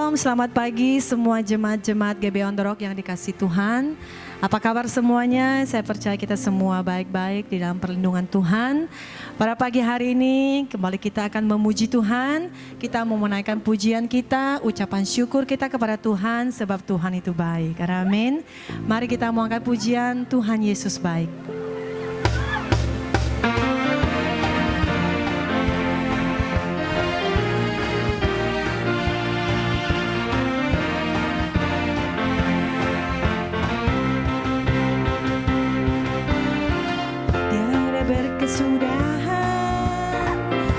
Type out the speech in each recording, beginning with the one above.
Shalom, selamat pagi semua jemaat-jemaat GB On The Rock yang dikasih Tuhan. Apa kabar semuanya? Saya percaya kita semua baik-baik di dalam perlindungan Tuhan. Pada pagi hari ini kembali kita akan memuji Tuhan. Kita mau menaikkan pujian kita, ucapan syukur kita kepada Tuhan sebab Tuhan itu baik. Amin. Mari kita mau angkat pujian Tuhan Yesus baik. Berkesudahan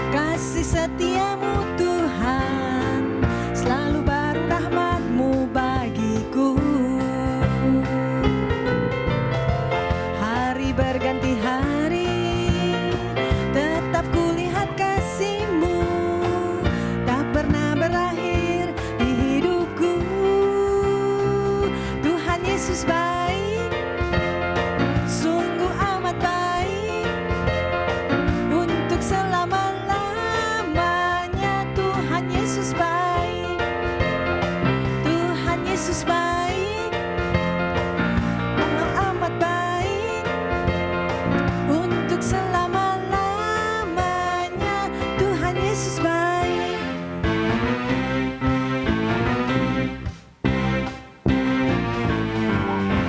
kasih setiamu Tuhan, selalu baru rahmat-Mu bagiku. Hari berganti hari, tetap kulihat kasih-Mu, tak pernah berakhir di hidupku. Tuhan Yesus baik, sungguh amat baik. Selama-lamanya Tuhan Yesus baik, Tuhan Yesus baik, amat baik. Untuk selama-lamanya Tuhan Yesus baik.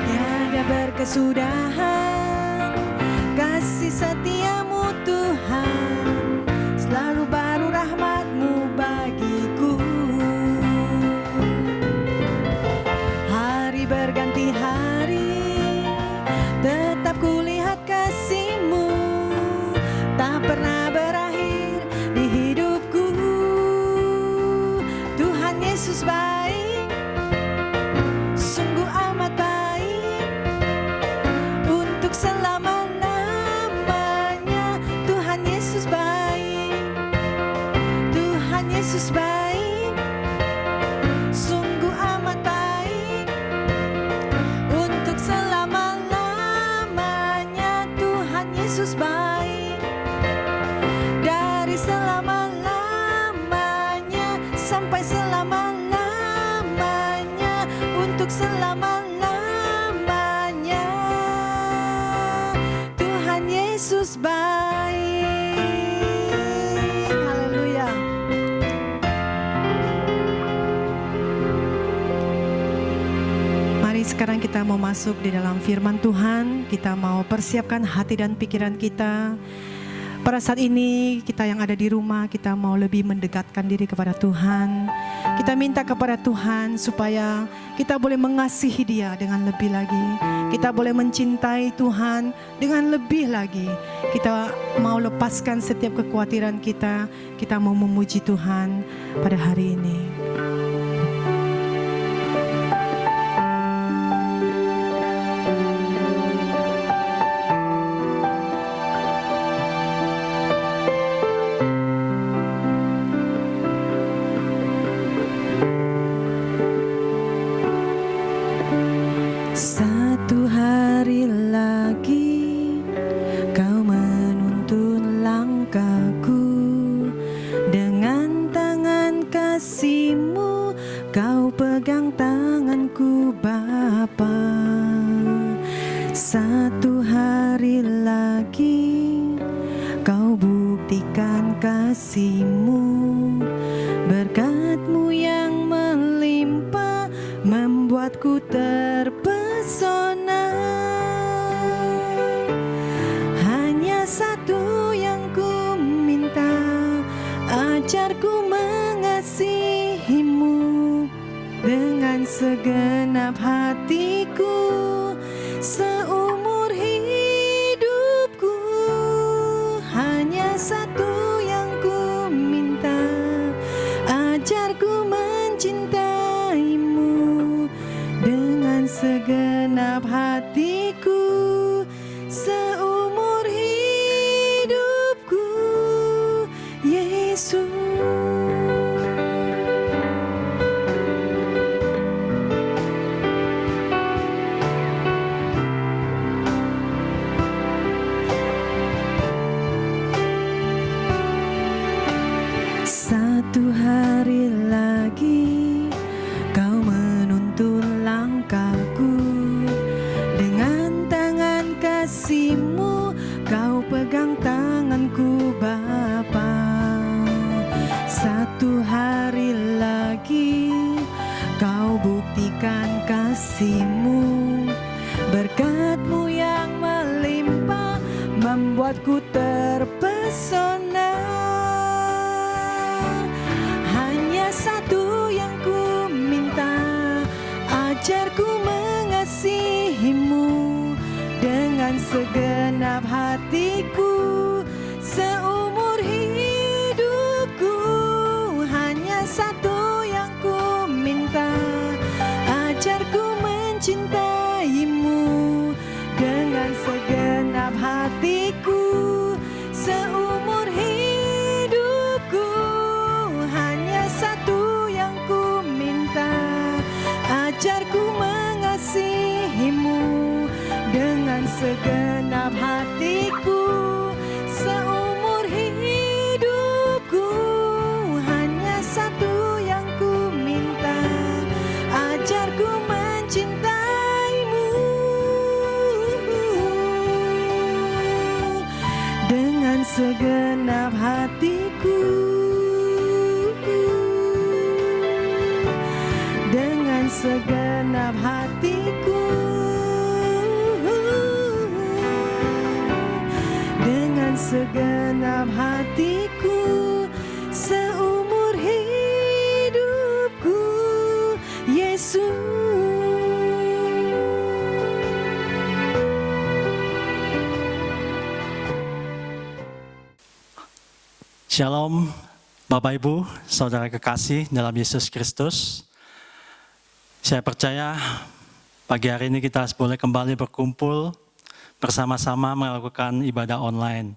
Tiada berkesudahan kasih setia-Mu Tuhan, selalu baru rahmat-Mu bagiku. Hari berganti hari, tetap kulihat kasih-Mu, tak pernah berakhir di hidupku. Tuhan Yesus baik, sungguh amat baik. Untuk selama-lamanya Tuhan Yesus baik, Tuhan Yesus baik, sungguh amat baik. Untuk selama-lamanya Tuhan Yesus baik. Dari selama-lamanya sampai selama-lamanya, untuk selama-lamanya Tuhan Yesus baik. Haleluya. Mari sekarang kita mau masuk di dalam firman Tuhan. Kita mau persiapkan hati dan pikiran kita. Pada saat ini kita yang ada di rumah, kita mau lebih mendekatkan diri kepada Tuhan. Kita minta kepada Tuhan supaya kita boleh mengasihi Dia dengan lebih lagi. Kita boleh mencintai Tuhan dengan lebih lagi. Kita mau lepaskan setiap kekhawatiran kita. Kita mau memuji Tuhan pada hari ini. Satu hari lagi Kau menuntun langkahku, dengan tangan kasih-Mu Kau pegang tanganku Bapa. Satu hari lagi Kau buktikan kasih-Mu, berkat-Mu yang melimpah membuatku terpesona. Hanya satu yang ku minta, ajarku mengasihi-Mu dengan segenap hatiku seumur hidupku. Hanya satu yang ku minta, membuatku terpesona. Hanya satu yang ku minta, ajarku mengasihimu dengan segenap hatiku. Seumur hidupku hanya satu yang ku minta, ajarku mencintaimu dengan segenap hatiku. Seumur hidupku hanya satu yang ku minta, ajarku mengasihimu dengan segenap hatiku. Seumur hidupku hanya satu yang ku minta, ajarku mencintaimu dengan segenap hatiku. Dengan segenap hatiku. Dengan segenap hatiku. Seumur hidupku, Yesus. Shalom Bapak Ibu, Saudara kekasih dalam Yesus Kristus. Saya percaya pagi hari ini kita boleh kembali berkumpul bersama-sama melakukan ibadah online.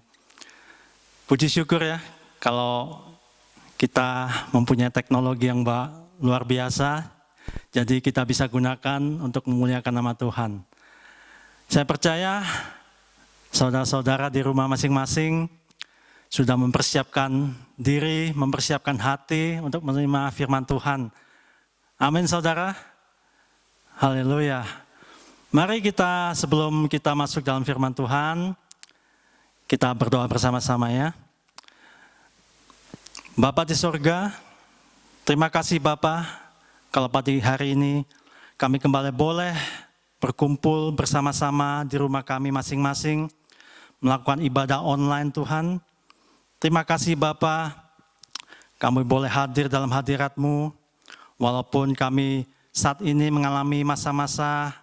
Puji syukur ya, kalau kita mempunyai teknologi yang luar biasa, jadi kita bisa gunakan untuk memuliakan nama Tuhan. Saya percaya saudara-saudara di rumah masing-masing sudah mempersiapkan diri, mempersiapkan hati untuk menerima firman Tuhan. Amin saudara. Haleluya. Mari kita sebelum kita masuk dalam firman Tuhan, kita berdoa bersama-sama ya. Bapa di sorga, terima kasih Bapa, kalau pagi hari ini kami kembali boleh berkumpul bersama-sama di rumah kami masing-masing, melakukan ibadah online Tuhan. Terima kasih Bapa, kami boleh hadir dalam hadirat-Mu, walaupun kami saat ini mengalami masa-masa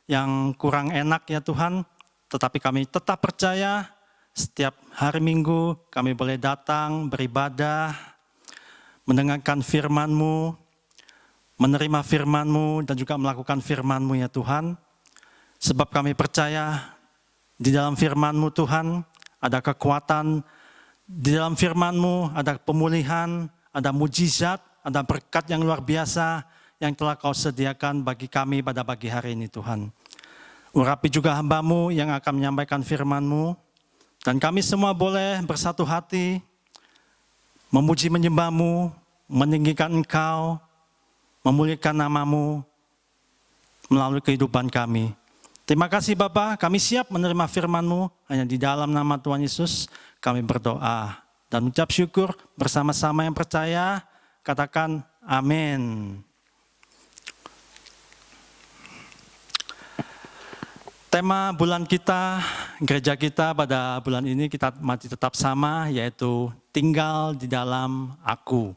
yang kurang enak ya Tuhan, tetapi kami tetap percaya setiap hari Minggu kami boleh datang beribadah, mendengarkan firman-Mu, menerima firman-Mu dan juga melakukan firman-Mu ya Tuhan. Sebab kami percaya di dalam firman-Mu Tuhan ada kekuatan, di dalam firman-Mu ada pemulihan, ada mujizat, ada berkat yang luar biasa yang telah Kau sediakan bagi kami pada pagi hari ini Tuhan. Urapi juga hamba-Mu yang akan menyampaikan firman-Mu, dan kami semua boleh bersatu hati, memuji menyembah-Mu, meninggikan Engkau, memuliakan nama-Mu melalui kehidupan kami. Terima kasih Bapa, kami siap menerima firman-Mu, hanya di dalam nama Tuhan Yesus kami berdoa dan mengucap syukur bersama-sama yang percaya, katakan amin. Tema bulan kita, gereja kita pada bulan ini kita masih tetap sama, yaitu tinggal di dalam aku.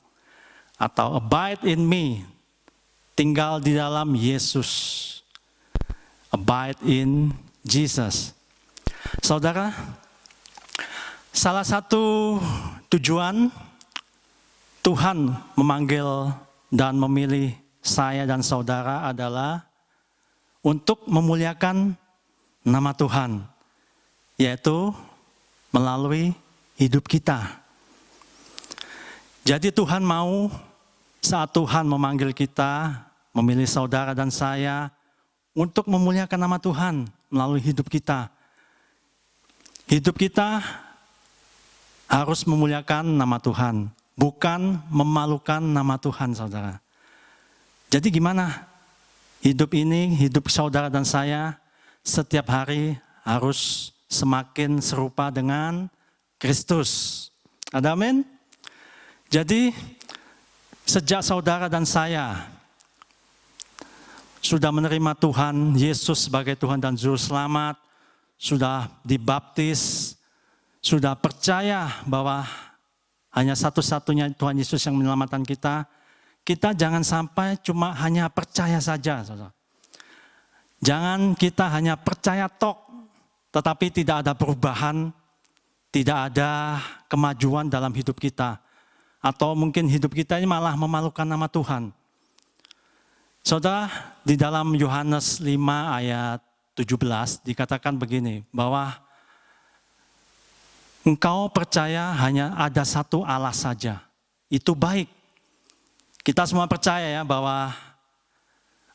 Atau abide in me, tinggal di dalam Yesus. Abide in Jesus. Saudara, salah satu tujuan Tuhan memanggil dan memilih saya dan saudara adalah untuk memuliakan nama Tuhan, yaitu melalui hidup kita. Jadi Tuhan mau saat Tuhan memanggil kita, memilih saudara dan saya untuk memuliakan nama Tuhan melalui hidup kita. Hidup kita harus memuliakan nama Tuhan, bukan memalukan nama Tuhan, saudara. Jadi gimana? Hidup ini, hidup saudara dan saya, setiap hari harus semakin serupa dengan Kristus. Ada amin? Jadi sejak saudara dan saya sudah menerima Tuhan Yesus sebagai Tuhan dan Juru Selamat, sudah dibaptis sudah percaya bahwa hanya satu-satunya Tuhan Yesus yang menyelamatkan kita, kita jangan sampai cuma hanya percaya saja. Saudara. Jangan kita hanya percaya tok, tetapi tidak ada perubahan, tidak ada kemajuan dalam hidup kita. Atau mungkin hidup kita ini malah memalukan nama Tuhan. Saudara, di dalam Yohanes 5 ayat 17 dikatakan begini, bahwa engkau percaya hanya ada satu Allah saja. Itu baik. Kita semua percaya ya bahwa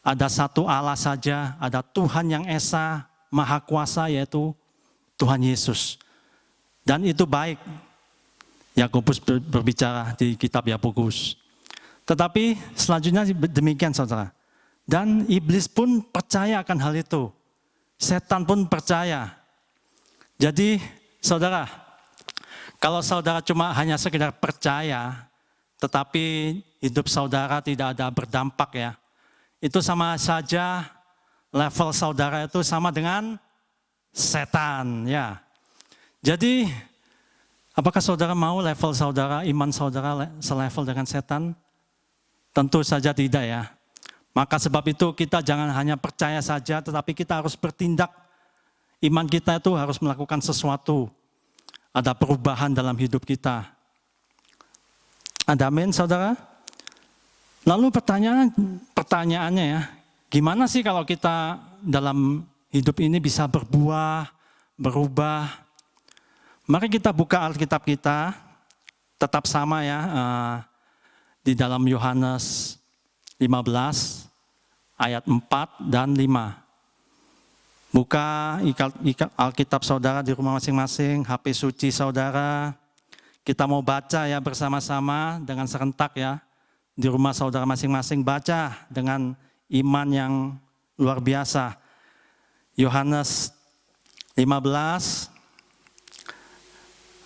ada satu Allah saja, ada Tuhan yang Esa, Maha Kuasa, yaitu Tuhan Yesus. Dan itu baik. Yakobus berbicara di kitab Yakobus. Tetapi selanjutnya demikian saudara. Dan iblis pun percaya akan hal itu. Setan pun percaya. Jadi saudara, kalau saudara cuma hanya sekedar percaya, tetapi hidup saudara tidak ada berdampak ya, itu sama saja level saudara itu sama dengan setan ya. Jadi apakah saudara mau level saudara, iman saudara selevel dengan setan? Tentu saja tidak ya. Maka sebab itu kita jangan hanya percaya saja, tetapi kita harus bertindak. Iman kita itu harus melakukan sesuatu. Ada perubahan dalam hidup kita. Ada amin saudara? Lalu pertanyaannya ya, gimana sih kalau kita dalam hidup ini bisa berbuah, berubah? Mari kita buka Alkitab kita, tetap sama ya, di dalam Yohanes 15 ayat 4 dan 5. Buka Alkitab saudara di rumah masing-masing, HP suci saudara. Kita mau baca ya bersama-sama dengan serentak ya. Di rumah saudara masing-masing baca dengan iman yang luar biasa. Yohanes 15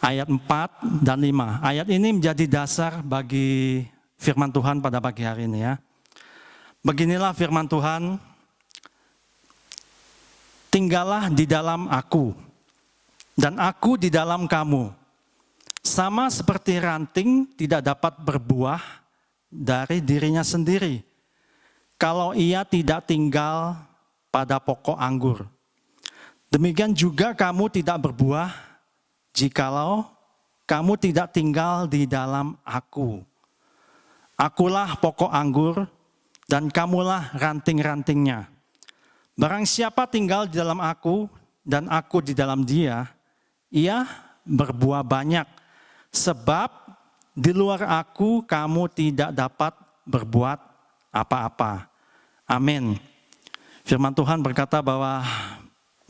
ayat 4 dan 5. Ayat ini menjadi dasar bagi firman Tuhan pada pagi hari ini ya. Beginilah firman Tuhan, tinggallah di dalam aku, dan aku di dalam kamu. Sama seperti ranting tidak dapat berbuah dari dirinya sendiri, kalau ia tidak tinggal pada pokok anggur. Demikian juga kamu tidak berbuah, jikalau kamu tidak tinggal di dalam aku. Akulah pokok anggur, dan kamulah ranting-rantingnya. Barang siapa tinggal di dalam aku, dan aku di dalam dia, ia berbuah banyak. Sebab di luar aku kamu tidak dapat berbuat apa-apa. Amin. Firman Tuhan berkata bahwa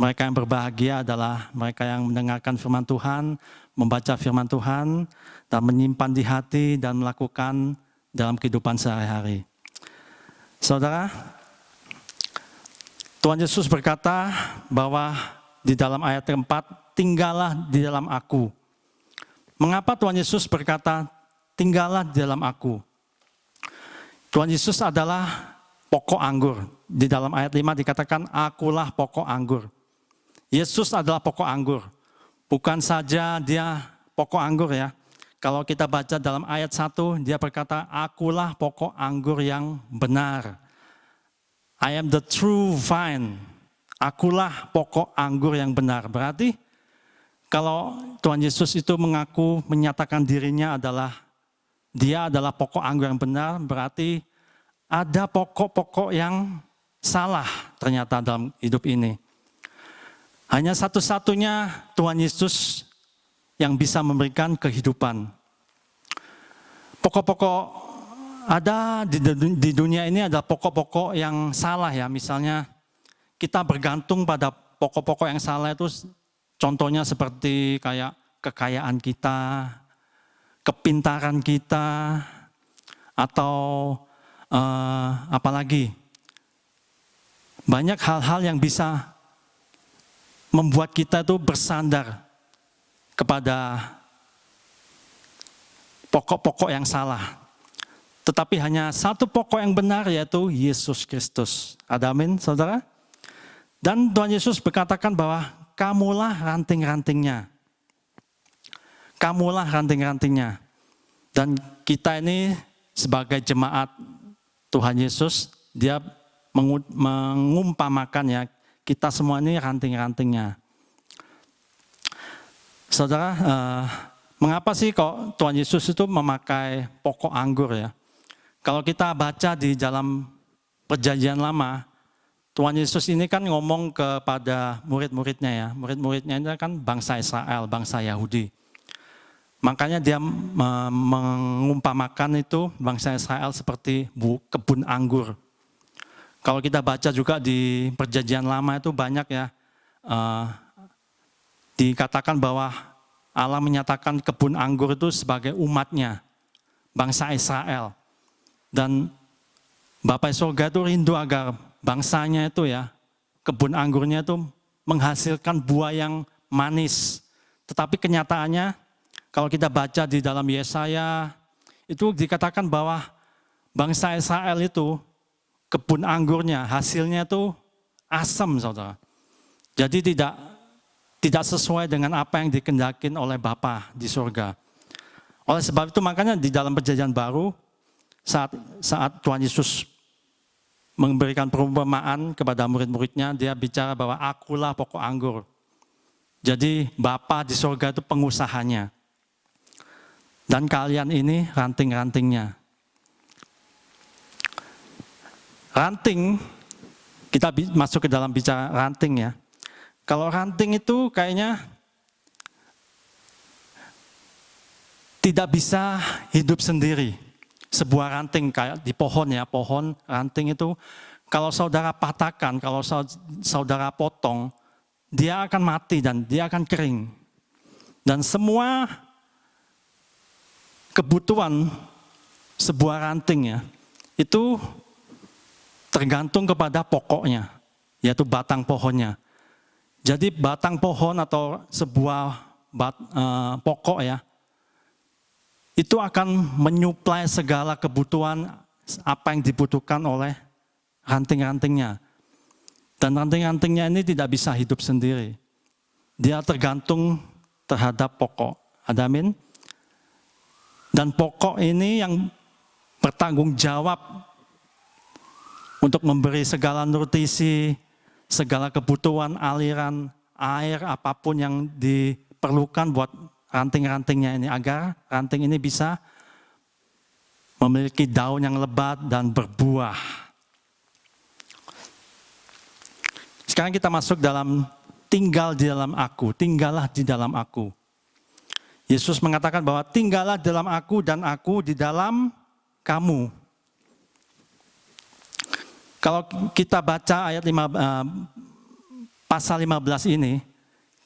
mereka yang berbahagia adalah mereka yang mendengarkan firman Tuhan, membaca firman Tuhan, dan menyimpan di hati dan melakukan dalam kehidupan sehari-hari. Saudara, Tuhan Yesus berkata bahwa di dalam ayat keempat, tinggallah di dalam aku. Mengapa Tuhan Yesus berkata, tinggallah di dalam aku? Tuhan Yesus adalah pokok anggur. Di dalam ayat 5 dikatakan, akulah pokok anggur. Yesus adalah pokok anggur. Bukan saja dia pokok anggur ya. Kalau kita baca dalam ayat 1, dia berkata, akulah pokok anggur yang benar. I am the true vine. Akulah pokok anggur yang benar. Berarti kalau Tuhan Yesus itu mengaku, menyatakan dirinya adalah, dia adalah pokok anggur yang benar, berarti ada pokok-pokok yang salah ternyata dalam hidup ini. Hanya satu-satunya Tuhan Yesus yang bisa memberikan kehidupan. Pokok-pokok ada di dunia ini ada pokok-pokok yang salah ya. Misalnya kita bergantung pada pokok-pokok yang salah itu, contohnya seperti kayak kekayaan kita, kepintaran kita, atau apalagi banyak hal-hal yang bisa membuat kita itu bersandar kepada pokok-pokok yang salah. Tetapi hanya satu pokok yang benar, yaitu Yesus Kristus. Ada amin, saudara? Dan Tuhan Yesus berkatakan bahwa kamulah ranting-rantingnya. kamulah ranting-rantingnya. Dan kita ini sebagai jemaat Tuhan Yesus, dia mengumpamakan ya, kita semua ini ranting-rantingnya. Saudara, mengapa sih kok Tuhan Yesus itu memakai pokok anggur ya? Kalau kita baca di dalam Perjanjian Lama, Tuhan Yesus ini kan ngomong kepada murid-muridnya ya. Murid-muridnya ini kan bangsa Israel, bangsa Yahudi. Makanya dia mengumpamakan itu bangsa Israel seperti kebun anggur. Kalau kita baca juga di Perjanjian Lama itu banyak ya, dikatakan bahwa Allah menyatakan kebun anggur itu sebagai umatnya, bangsa Israel. Dan Bapa Surga itu rindu agar bangsanya itu ya, kebun anggurnya itu menghasilkan buah yang manis. Tetapi kenyataannya, kalau kita baca di dalam Yesaya, itu dikatakan bahwa bangsa Israel itu, kebun anggurnya, hasilnya itu asam, saudara. Jadi tidak sesuai dengan apa yang dikehendakin oleh Bapa di surga. Oleh sebab itu makanya di dalam Perjanjian Baru, saat Tuhan Yesus memberikan perumpamaan kepada murid-muridnya, dia bicara bahwa akulah pokok anggur. Jadi Bapa di surga itu pengusahanya. Dan kalian ini ranting-rantingnya. Ranting, kita masuk ke dalam bicara ranting ya. Kalau ranting itu kayaknya tidak bisa hidup sendiri. Sebuah ranting kayak di pohon ya, pohon ranting itu kalau saudara patahkan, kalau saudara potong, dia akan mati dan dia akan kering. Dan semua kebutuhan sebuah ranting ya, itu tergantung kepada pokoknya, yaitu batang pohonnya. Jadi batang pohon atau sebuah pokok ya, itu akan menyuplai segala kebutuhan apa yang dibutuhkan oleh ranting-rantingnya. Dan ranting-rantingnya ini tidak bisa hidup sendiri. Dia tergantung terhadap pokok. Ada amin? Dan pokok ini yang bertanggung jawab untuk memberi segala nutrisi, segala kebutuhan aliran air apapun yang diperlukan buat ranting-rantingnya ini, agar ranting ini bisa memiliki daun yang lebat dan berbuah. Sekarang kita masuk dalam tinggal di dalam aku, tinggallah di dalam aku. Yesus mengatakan bahwa tinggallah dalam aku dan aku di dalam kamu. Kalau kita baca ayat pasal 15 ini,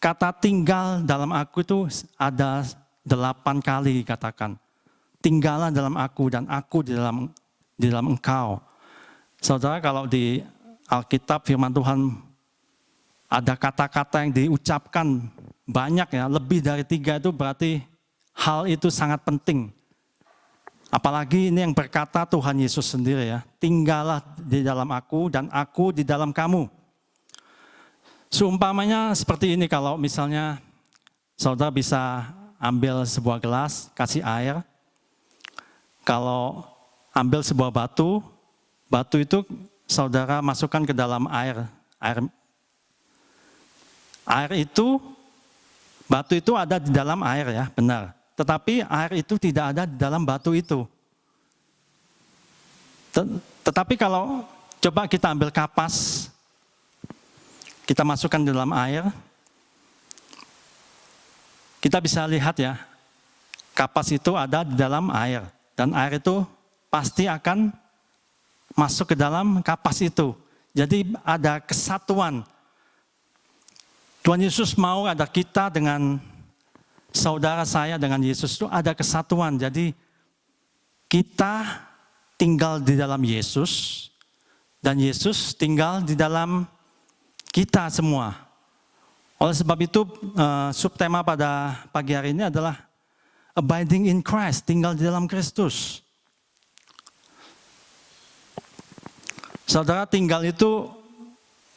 kata tinggal dalam aku itu ada 8 kali dikatakan. Tinggallah dalam aku dan aku di dalam engkau. Saudara, kalau di Alkitab firman Tuhan ada kata-kata yang diucapkan banyak ya, lebih dari 3 itu berarti hal itu sangat penting. Apalagi ini yang berkata Tuhan Yesus sendiri ya, tinggallah di dalam aku dan aku di dalam kamu. Seumpamanya seperti ini, kalau misalnya saudara bisa ambil sebuah gelas, kasih air. Kalau ambil sebuah batu, batu itu saudara masukkan ke dalam air. Air itu, batu itu ada di dalam air ya, benar. Tetapi air itu tidak ada di dalam batu itu. Tetapi kalau coba kita ambil kapas, kita masukkan di dalam air, kita bisa lihat ya, kapas itu ada di dalam air. Dan air itu pasti akan masuk ke dalam kapas itu. Jadi ada kesatuan. Tuhan Yesus mau ada kita dengan saudara saya dengan Yesus itu ada kesatuan. Jadi kita tinggal di dalam Yesus dan Yesus tinggal di dalam kita semua. Oleh sebab itu subtema pada pagi hari ini adalah abiding in Christ, tinggal di dalam Kristus. Saudara, tinggal itu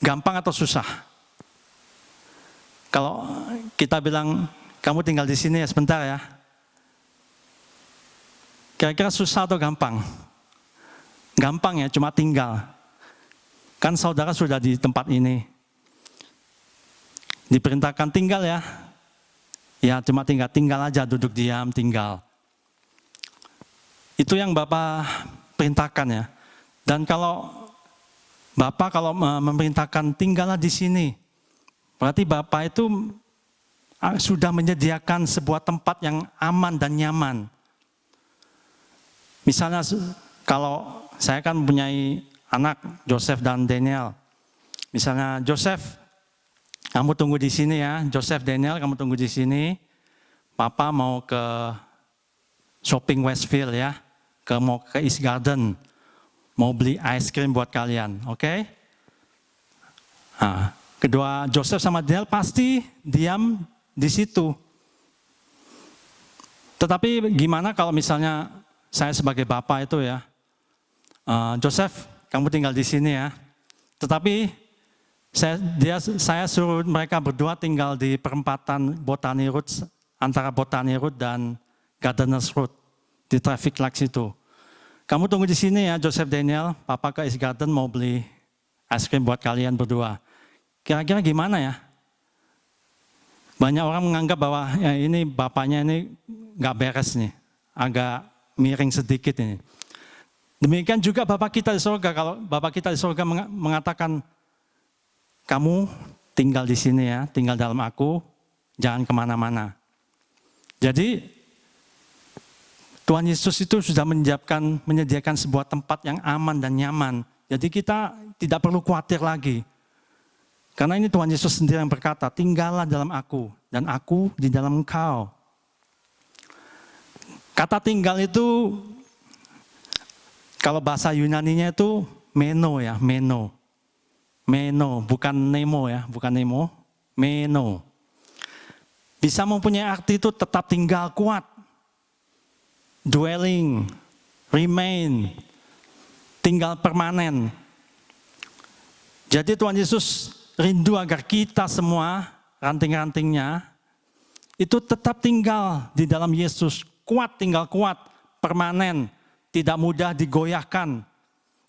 gampang atau susah? Kalau kita bilang kamu tinggal di sini ya sebentar ya. Kira-kira susah atau gampang? Gampang ya, cuma tinggal. Kan saudara sudah di tempat ini. Diperintahkan tinggal ya. Ya cuma tinggal aja, duduk diam, tinggal. Itu yang Bapak perintahkan ya. Dan kalau Bapak memerintahkan tinggallah di sini, berarti Bapak itu sudah menyediakan sebuah tempat yang aman dan nyaman. Misalnya kalau saya kan mempunyai anak Joseph dan Daniel. Misalnya Joseph, kamu tunggu di sini ya. Joseph, Daniel, kamu tunggu di sini. Papa mau ke shopping Westfield ya. Mau ke East Garden. Mau beli ice cream buat kalian, oke? Nah, kedua Joseph sama Daniel pasti diam di situ. Tetapi gimana kalau misalnya saya sebagai bapak itu ya, Joseph, kamu tinggal di sini ya. Tetapi saya suruh mereka berdua tinggal di perempatan Botany Road, antara Botany Road dan Gardeners Road, di traffic light situ. Kamu tunggu di sini ya, Joseph, Daniel, Papa ke East Garden mau beli es krim buat kalian berdua. Kira-kira gimana ya? Banyak orang menganggap bahwa ya ini bapaknya ini nggak beres nih, agak miring sedikit ini. Demikian juga Bapak kita di surga, kalau Bapak kita di surga mengatakan, kamu tinggal di sini ya, tinggal dalam aku, jangan kemana-mana. Jadi Tuhan Yesus itu sudah menyediakan sebuah tempat yang aman dan nyaman. Jadi kita tidak perlu khawatir lagi. Karena ini Tuhan Yesus sendiri yang berkata, tinggallah dalam aku dan aku di dalam engkau. Kata tinggal itu, kalau bahasa Yunaninya itu meno ya, meno. Meno, bukan nemo ya, bukan nemo, meno. Bisa mempunyai arti itu tetap tinggal, kuat. Dwelling, remain, tinggal permanen. Jadi Tuhan Yesus rindu agar kita semua, ranting-rantingnya, itu tetap tinggal di dalam Yesus. Kuat, tinggal kuat, permanen, tidak mudah digoyahkan,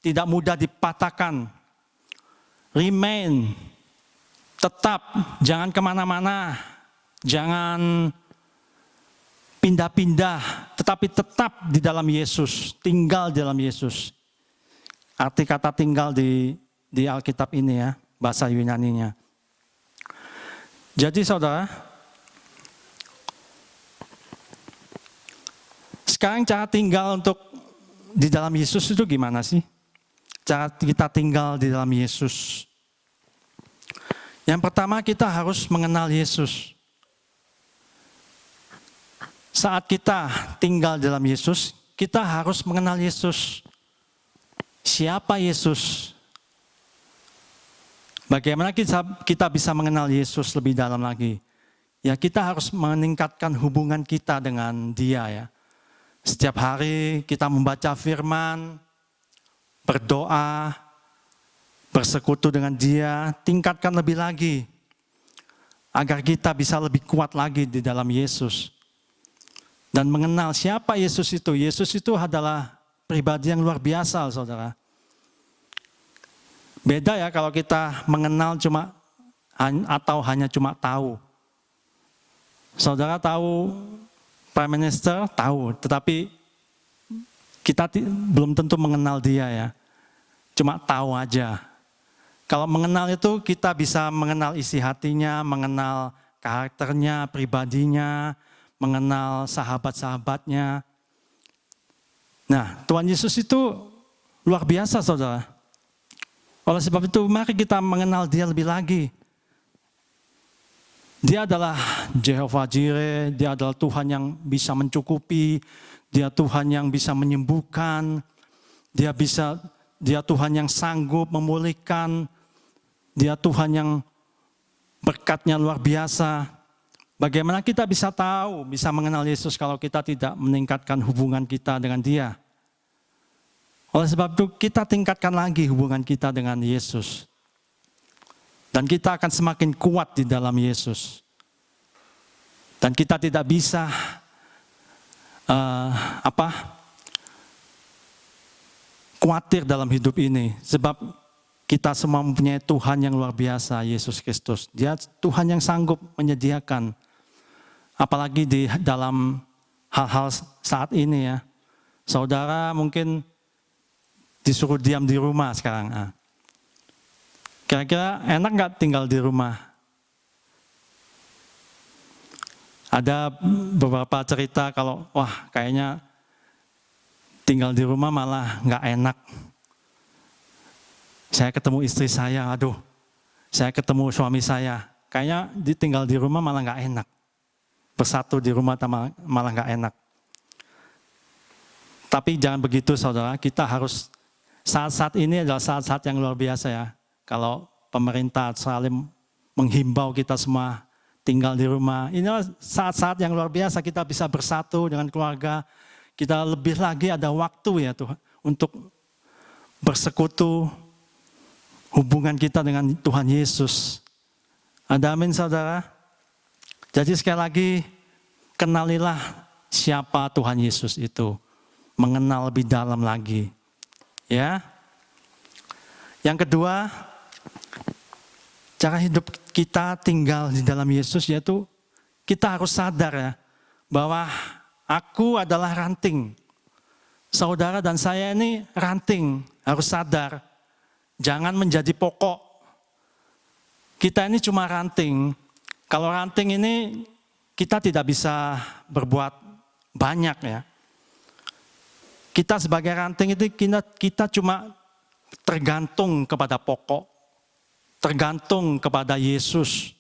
tidak mudah dipatahkan. Remain, tetap, jangan kemana-mana, jangan pindah-pindah, tetapi tetap di dalam Yesus, tinggal di dalam Yesus. Arti kata tinggal di Alkitab ini ya, bahasa Yunaninya. Jadi saudara, sekarang cara tinggal untuk di dalam Yesus itu gimana sih? Cara kita tinggal di dalam Yesus. Yang pertama kita harus mengenal Yesus. Saat kita tinggal dalam Yesus, kita harus mengenal Yesus. Siapa Yesus? Bagaimana kita bisa mengenal Yesus lebih dalam lagi? Ya kita harus meningkatkan hubungan kita dengan Dia ya. Setiap hari kita membaca firman, berdoa, bersekutu dengan Dia, tingkatkan lebih lagi. Agar kita bisa lebih kuat lagi di dalam Yesus. Dan mengenal siapa Yesus itu. Yesus itu adalah pribadi yang luar biasa, saudara. Beda ya kalau kita mengenal cuma atau hanya cuma tahu. Saudara tahu Prime Minister, tahu, tetapi kita belum tentu mengenal dia ya. Cuma tahu aja. Kalau mengenal itu kita bisa mengenal isi hatinya, mengenal karakternya, pribadinya, mengenal sahabat-sahabatnya. Nah, Tuhan Yesus itu luar biasa, saudara. Oleh sebab itu, mari kita mengenal Dia lebih lagi. Dia adalah Jehovah Jireh, Dia adalah Tuhan yang bisa mencukupi, Dia Tuhan yang bisa menyembuhkan, Dia Tuhan yang sanggup memulihkan, Dia Tuhan yang berkat-Nya luar biasa. Bagaimana kita bisa tahu, bisa mengenal Yesus kalau kita tidak meningkatkan hubungan kita dengan Dia? Oleh sebab itu kita tingkatkan lagi hubungan kita dengan Yesus. Dan kita akan semakin kuat di dalam Yesus. Dan kita tidak bisa khawatir dalam hidup ini, sebab kita semua mempunyai Tuhan yang luar biasa, Yesus Kristus. Dia Tuhan yang sanggup menyediakan, apalagi di dalam hal-hal saat ini ya. Saudara mungkin disuruh diam di rumah sekarang. Kira-kira enak nggak tinggal di rumah? Ada beberapa cerita kalau, wah kayaknya tinggal di rumah malah nggak enak. Saya ketemu istri saya, aduh, saya ketemu suami saya, kayaknya tinggal di rumah malah nggak enak. Bersatu di rumah malah nggak enak. Tapi jangan begitu saudara, kita harus, saat-saat ini adalah saat-saat yang luar biasa ya. Kalau pemerintah selalu menghimbau kita semua tinggal di rumah, inilah saat-saat yang luar biasa kita bisa bersatu dengan keluarga. Kita lebih lagi ada waktu ya Tuhan untuk bersekutu hubungan kita dengan Tuhan Yesus. Ada amin saudara? Jadi sekali lagi, kenalilah siapa Tuhan Yesus itu. Mengenal lebih dalam lagi. Ya. Yang kedua, cara hidup kita tinggal di dalam Yesus, yaitu kita harus sadar ya, bahwa aku adalah ranting. Saudara dan saya ini ranting, harus sadar. Jangan menjadi pokok. Kita ini cuma ranting. Kalau ranting ini kita tidak bisa berbuat banyak ya. Kita sebagai ranting itu kita cuma tergantung kepada pokok. Tergantung kepada Yesus.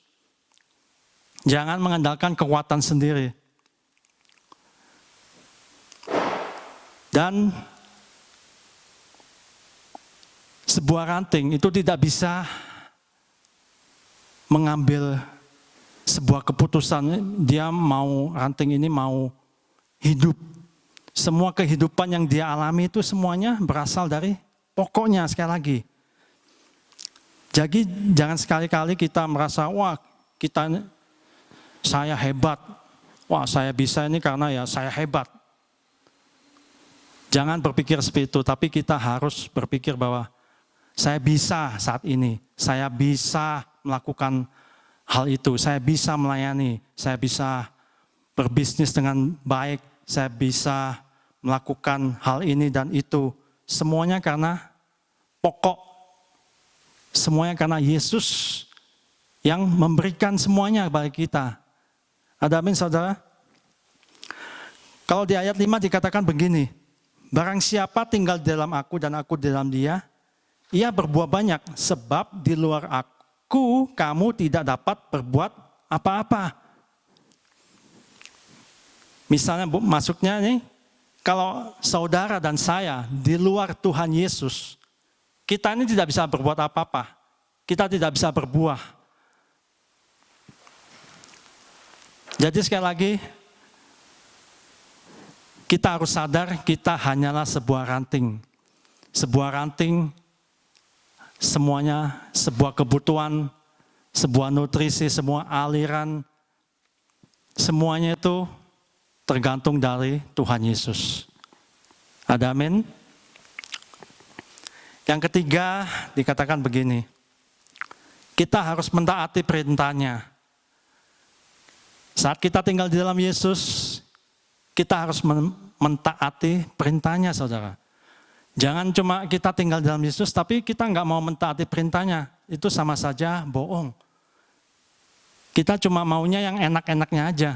Jangan mengandalkan kekuatan sendiri. Dan sebuah ranting itu tidak bisa mengambil sebuah keputusan, dia mau, ranting ini mau hidup. Semua kehidupan yang dia alami itu semuanya berasal dari pokoknya, sekali lagi. Jadi jangan sekali-kali kita merasa, wah saya hebat, wah saya bisa ini karena ya saya hebat. Jangan berpikir seperti itu, tapi kita harus berpikir bahwa saya bisa saat ini, saya bisa melakukan hal itu, saya bisa melayani, saya bisa berbisnis dengan baik, saya bisa melakukan hal ini dan itu. Semuanya karena pokok, semuanya karena Yesus yang memberikan semuanya bagi kita. Ada amin saudara? Kalau di ayat 5 dikatakan begini, barang siapa tinggal di dalam aku dan aku di dalam dia, ia berbuah banyak, sebab di luar aku kamu tidak dapat berbuat apa-apa. Misalnya masuknya nih, kalau saudara dan saya di luar Tuhan Yesus, kita ini tidak bisa berbuat apa-apa. Kita tidak bisa berbuah. Jadi sekali lagi, kita harus sadar kita hanyalah sebuah ranting. Sebuah ranting, semuanya sebuah kebutuhan, sebuah nutrisi, semua aliran, semuanya itu tergantung dari Tuhan Yesus. Ada amin? Yang ketiga dikatakan begini, kita harus mentaati perintahnya. Saat kita tinggal di dalam Yesus, kita harus mentaati perintahnya saudara. Jangan cuma kita tinggal di dalam Yesus, tapi kita nggak mau mentaati perintahnya. Itu sama saja bohong. Kita cuma maunya yang enak-enaknya aja.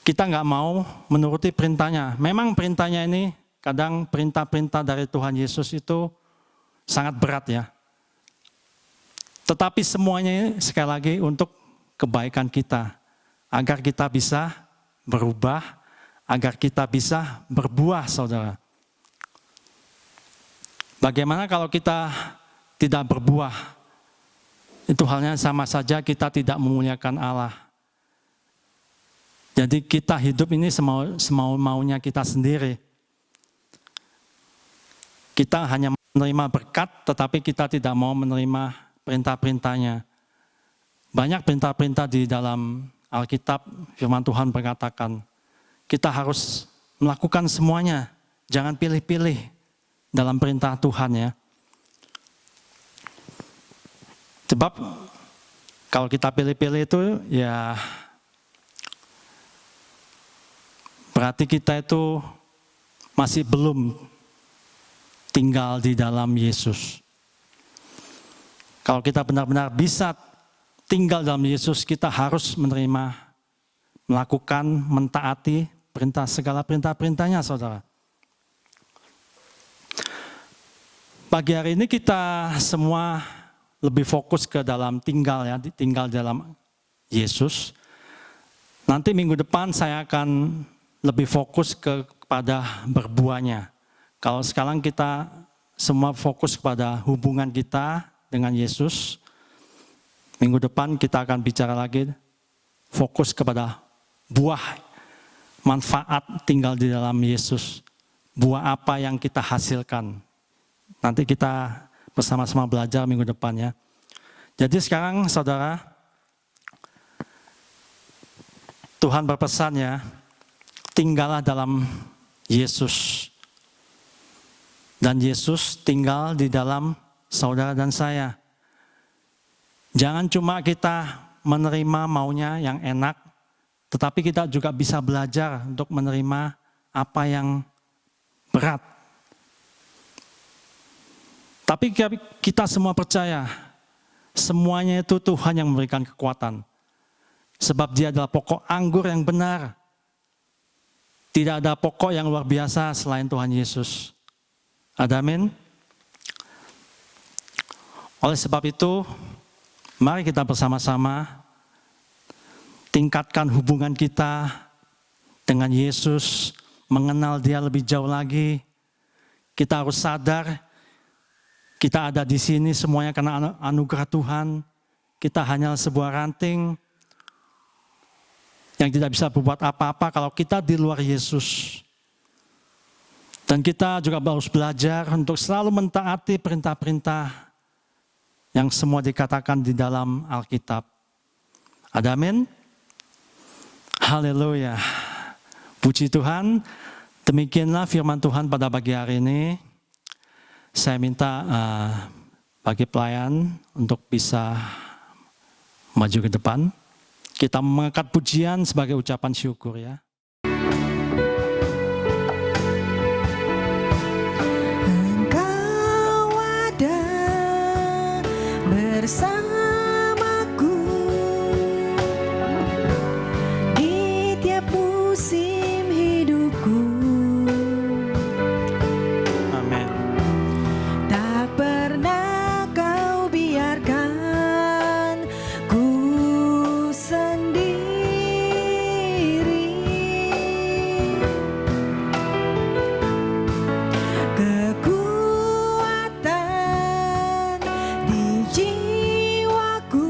Kita nggak mau menuruti perintahnya. Memang perintahnya ini, kadang perintah-perintah dari Tuhan Yesus itu sangat berat ya. Tetapi semuanya sekali lagi untuk kebaikan kita. Agar kita bisa berubah, agar kita bisa berbuah saudara. Bagaimana kalau kita tidak berbuah? Itu halnya sama saja kita tidak memuliakan Allah. Jadi kita hidup ini semau-maunya kita sendiri. Kita hanya menerima berkat, tetapi kita tidak mau menerima perintah-perintahnya. Banyak perintah-perintah di dalam Alkitab, firman Tuhan berkatakan, kita harus melakukan semuanya, jangan pilih-pilih dalam perintah Tuhan ya. Sebab kalau kita pilih-pilih itu ya berarti kita itu masih belum tinggal di dalam Yesus. Kalau kita benar-benar bisa tinggal dalam Yesus, kita harus menerima, melakukan, mentaati segala perintah-perintahnya, saudara. Pagi hari ini kita semua lebih fokus ke dalam tinggal dalam Yesus. Nanti minggu depan saya akan lebih fokus kepada berbuahnya. Kalau sekarang kita semua fokus kepada hubungan kita dengan Yesus, minggu depan kita akan bicara lagi fokus kepada buah manfaat tinggal di dalam Yesus. Buah apa yang kita hasilkan. Nanti kita bersama-sama belajar minggu depan ya. Jadi sekarang saudara, Tuhan berpesan ya, tinggallah dalam Yesus. Dan Yesus tinggal di dalam saudara dan saya. Jangan cuma kita menerima maunya yang enak, tetapi kita juga bisa belajar untuk menerima apa yang berat. Tapi kita semua percaya, semuanya itu Tuhan yang memberikan kekuatan. Sebab Dia adalah pokok anggur yang benar. Tidak ada pokok yang luar biasa selain Tuhan Yesus. Amin. Oleh sebab itu, mari kita bersama-sama tingkatkan hubungan kita dengan Yesus, mengenal Dia lebih jauh lagi. Kita harus sadar, kita ada di sini semuanya karena anugerah Tuhan. Kita hanya sebuah ranting yang tidak bisa berbuat apa-apa kalau kita di luar Yesus. Dan kita juga harus belajar untuk selalu mentaati perintah-perintah yang semua dikatakan di dalam Alkitab. Amin. Haleluya. Puji Tuhan. Demikianlah firman Tuhan pada pagi hari ini. Saya minta bagi pelayan untuk bisa maju ke depan. Kita mengangkat pujian sebagai ucapan syukur ya. Engkau ada bersamaku di tiap musim hidupku. Amin. Tak pernah kau biarkan ku sendiri. Kekuatan di jiwaku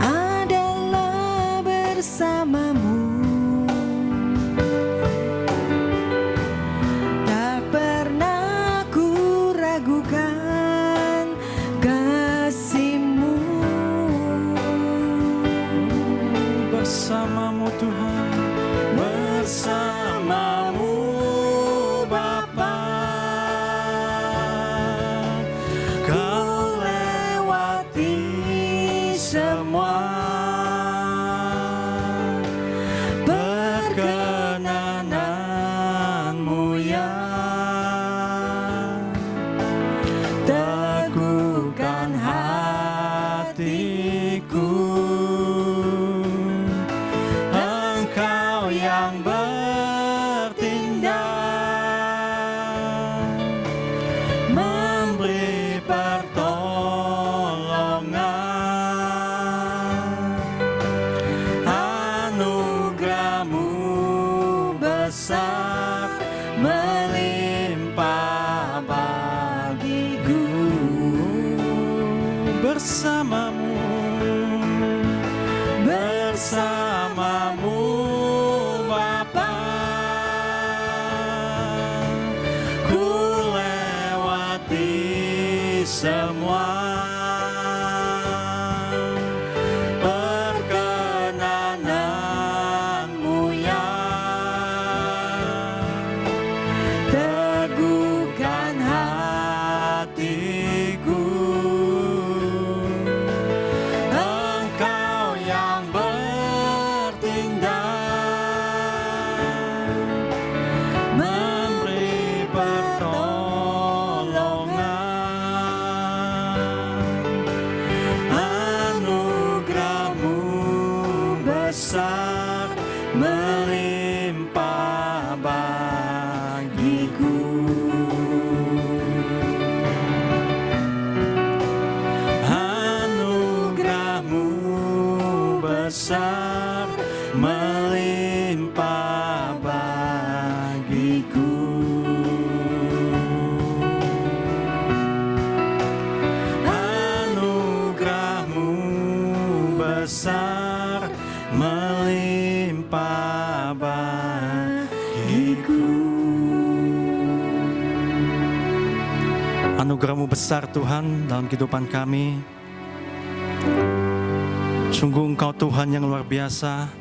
adalah bersamamu. Tak pernah ku ragukan kasih-Mu. Bersamamu Tuhan, bersamamu Bapa, Kau lewati semua. Perkenananmu ya, teguhkan hatiku. Engkau yang bertindak, memberi pertolongan. Anugerah-Mu besar melimpah bagiku. Bersamamu, bersamamu Bapa, ku lewati semua. besar melimpah bagiku. Anugerah-Mu besar melimpah bagiku. Anugerah-Mu besar melimpah bagiku. Anugerah-Mu besar Tuhan dalam kehidupan kami. Sungguh Engkau Tuhan yang luar biasa.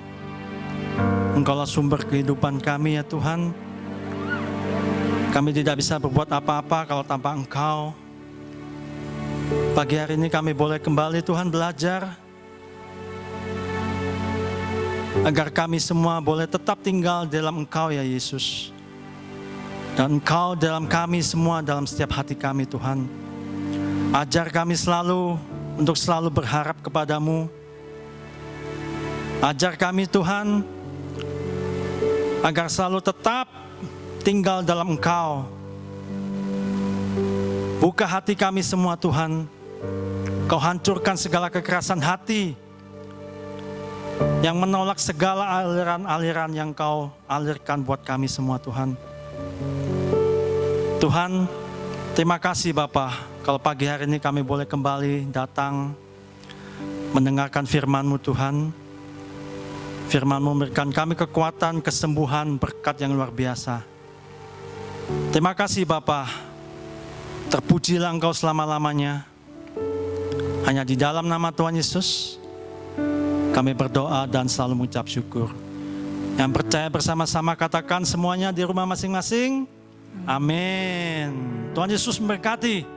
Engkaulah sumber kehidupan kami ya Tuhan. Kami tidak bisa berbuat apa-apa kalau tanpa Engkau. Pagi hari ini kami boleh kembali Tuhan belajar, agar kami semua boleh tetap tinggal dalam Engkau ya Yesus. Dan Engkau dalam kami semua, dalam setiap hati kami Tuhan. Ajar kami selalu untuk selalu berharap kepadamu. Ajar kami Tuhan, agar selalu tetap tinggal dalam Engkau. Buka hati kami semua Tuhan. Kau hancurkan segala kekerasan hati yang menolak segala aliran-aliran yang Kau alirkan buat kami semua Tuhan. Tuhan, terima kasih Bapa, kalau pagi hari ini kami boleh kembali datang mendengarkan firman-Mu Tuhan. Firman-Mu memberikan kami kekuatan, kesembuhan, berkat yang luar biasa. Terima kasih Bapa, terpujilah Engkau selama-lamanya. Hanya di dalam nama Tuhan Yesus kami berdoa dan selalu mengucap syukur. Yang percaya bersama-sama katakan semuanya di rumah masing-masing. Amin. Tuhan Yesus memberkati.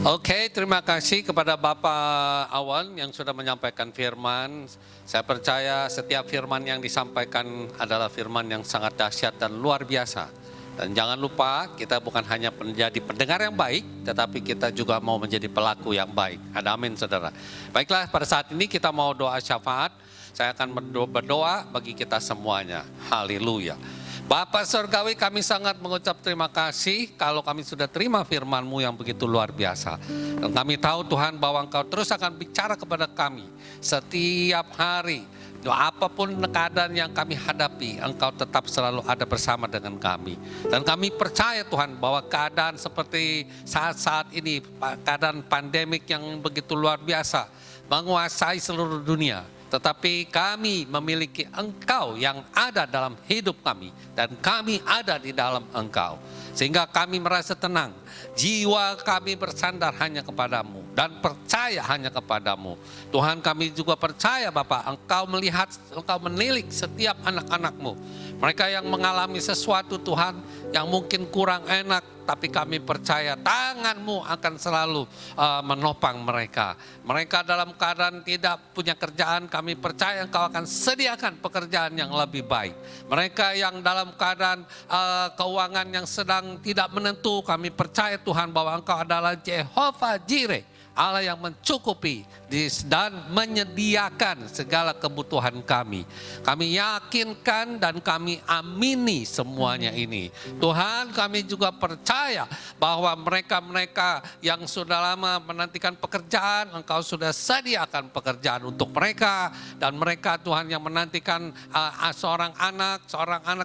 Oke, terima kasih kepada Bapak Awan yang sudah menyampaikan firman. Saya percaya setiap firman yang disampaikan adalah firman yang sangat dahsyat dan luar biasa. Dan jangan lupa, kita bukan hanya menjadi pendengar yang baik, tetapi kita juga mau menjadi pelaku yang baik. Ada amin, saudara. Baiklah, pada saat ini kita mau doa syafaat. Saya akan berdoa bagi kita semuanya. Haleluya. Bapa Surgawi, kami sangat mengucap terima kasih kalau kami sudah terima firman-Mu yang begitu luar biasa. Dan kami tahu Tuhan bahwa Engkau terus akan bicara kepada kami setiap hari. Apapun keadaan yang kami hadapi, Engkau tetap selalu ada bersama dengan kami. Dan kami percaya Tuhan bahwa keadaan seperti saat-saat ini, keadaan pandemik yang begitu luar biasa, menguasai seluruh dunia. Tetapi kami memiliki Engkau yang ada dalam hidup kami. Dan kami ada di dalam Engkau. Sehingga kami merasa tenang. Jiwa kami bersandar hanya kepadamu. Dan percaya hanya kepadamu. Tuhan, kami juga percaya Bapak, Engkau melihat, Engkau menilik setiap anak-anak-Mu. Mereka yang mengalami sesuatu Tuhan yang mungkin kurang enak, tetapi kami percaya tangan-Mu akan selalu menopang mereka. Mereka dalam keadaan tidak punya kerjaan, kami percaya Engkau akan sediakan pekerjaan yang lebih baik. Mereka yang dalam keadaan keuangan yang sedang tidak menentu, kami percaya Tuhan bahwa Engkau adalah Jehovah Jireh, Allah yang mencukupi dan menyediakan segala kebutuhan kami. Kami yakinkan dan kami amini semuanya ini. Tuhan, kami juga percaya bahwa mereka-mereka yang sudah lama menantikan pekerjaan, Engkau sudah sediakan pekerjaan untuk mereka. Dan mereka Tuhan yang menantikan seorang anak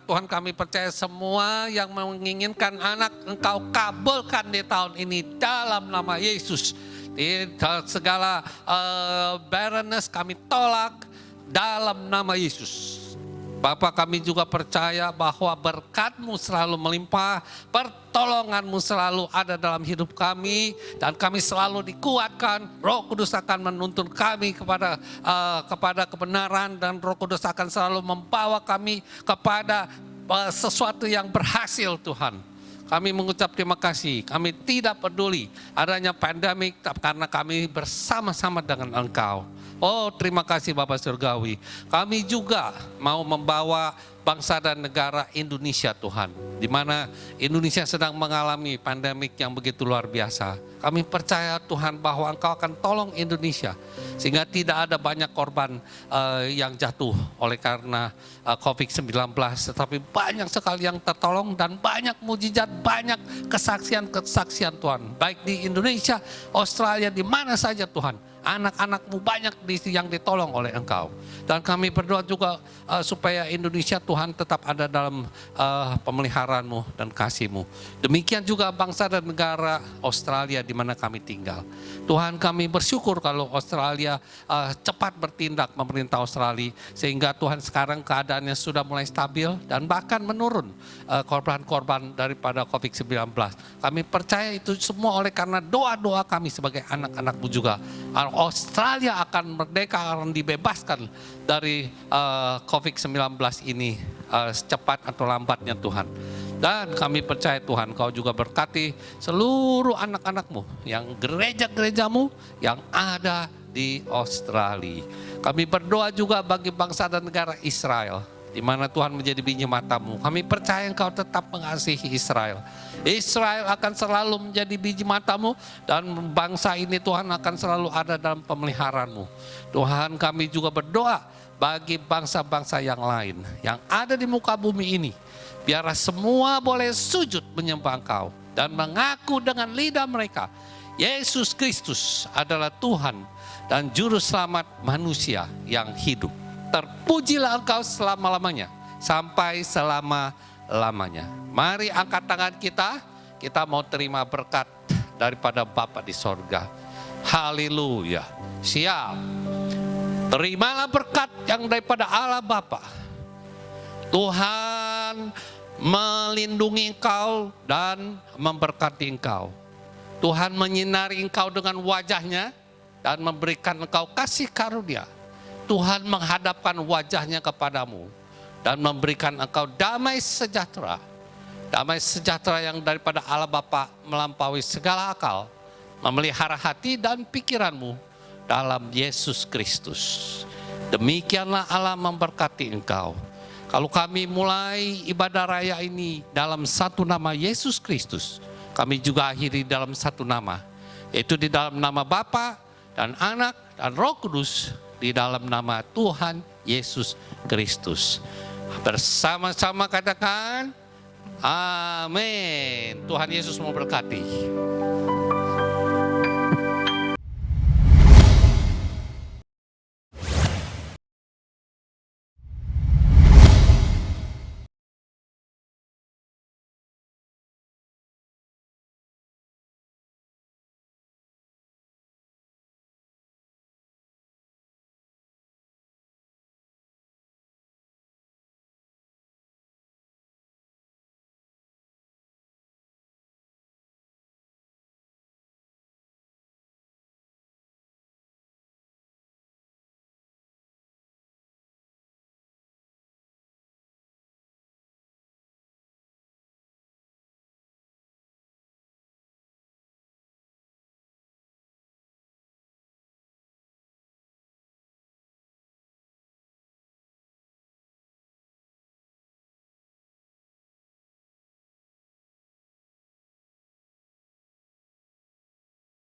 Tuhan, kami percaya semua yang menginginkan anak Engkau kabulkan di tahun ini dalam nama Yesus. Segala barrenness kami tolak dalam nama Yesus. Bapa, kami juga percaya bahwa berkat-Mu selalu melimpah, pertolongan-Mu selalu ada dalam hidup kami, dan kami selalu dikuatkan. Roh Kudus akan menuntun kami kepada kebenaran, dan Roh Kudus akan selalu membawa kami kepada sesuatu yang berhasil, Tuhan. Kami mengucap terima kasih. Kami tidak peduli adanya pandemik karena kami bersama-sama dengan Engkau. Oh, terima kasih Bapa Surgawi. Kami juga mau membawa bangsa dan negara Indonesia, Tuhan, di mana Indonesia sedang mengalami pandemik yang begitu luar biasa. Kami percaya Tuhan bahwa Engkau akan tolong Indonesia sehingga tidak ada banyak korban yang jatuh oleh karena COVID-19, tetapi banyak sekali yang tertolong dan banyak mujizat, banyak kesaksian-kesaksian Tuhan, baik di Indonesia, Australia, di mana saja Tuhan. Anak-anak-Mu banyak yang ditolong oleh Engkau. Dan kami berdoa juga supaya Indonesia Tuhan tetap ada dalam pemeliharaan-Mu dan kasih-Mu. Demikian juga bangsa dan negara Australia di mana kami tinggal. Tuhan, kami bersyukur kalau Australia cepat bertindak, pemerintah Australia, sehingga Tuhan sekarang keadaannya sudah mulai stabil dan bahkan menurun korban-korban daripada COVID-19. Kami percaya itu semua oleh karena doa-doa kami sebagai anak-anak-Mu juga. Australia akan merdeka, akan dibebaskan dari COVID-19 ini secepat atau lambatnya Tuhan. Dan kami percaya Tuhan, Kau juga berkati seluruh anak-anak-Mu, yang gereja-gereja-Mu yang ada di Australia. Kami berdoa juga bagi bangsa dan negara Israel, di mana Tuhan menjadi biji mata-Mu. Kami percaya Engkau tetap mengasihi Israel. Israel akan selalu menjadi biji mata-Mu, dan bangsa ini Tuhan akan selalu ada dalam pemeliharaan-Mu. Tuhan, kami juga berdoa bagi bangsa-bangsa yang lain yang ada di muka bumi ini. Biarlah semua boleh sujud menyembah Engkau dan mengaku dengan lidah mereka, Yesus Kristus adalah Tuhan dan Juru Selamat manusia yang hidup. Terpujilah Engkau selama-lamanya, sampai selama-lamanya. Mari angkat tangan kita mau terima berkat daripada Bapa di sorga. Haleluya. Siap. Terimalah berkat yang daripada Allah Bapa. Tuhan melindungi engkau dan memberkati engkau. Tuhan menyinari engkau dengan wajahnya dan memberikan engkau kasih karunia. Tuhan menghadapkan wajahnya kepadamu dan memberikan engkau damai sejahtera. Damai sejahtera yang daripada Allah Bapa melampaui segala akal, memelihara hati dan pikiranmu dalam Yesus Kristus. Demikianlah Allah memberkati engkau. Kalau kami mulai ibadah raya ini dalam satu nama Yesus Kristus, kami juga akhiri dalam satu nama, yaitu di dalam nama Bapa dan Anak dan Roh Kudus, di dalam nama Tuhan Yesus Kristus. Bersama-sama katakan, amin. Tuhan Yesus memberkati.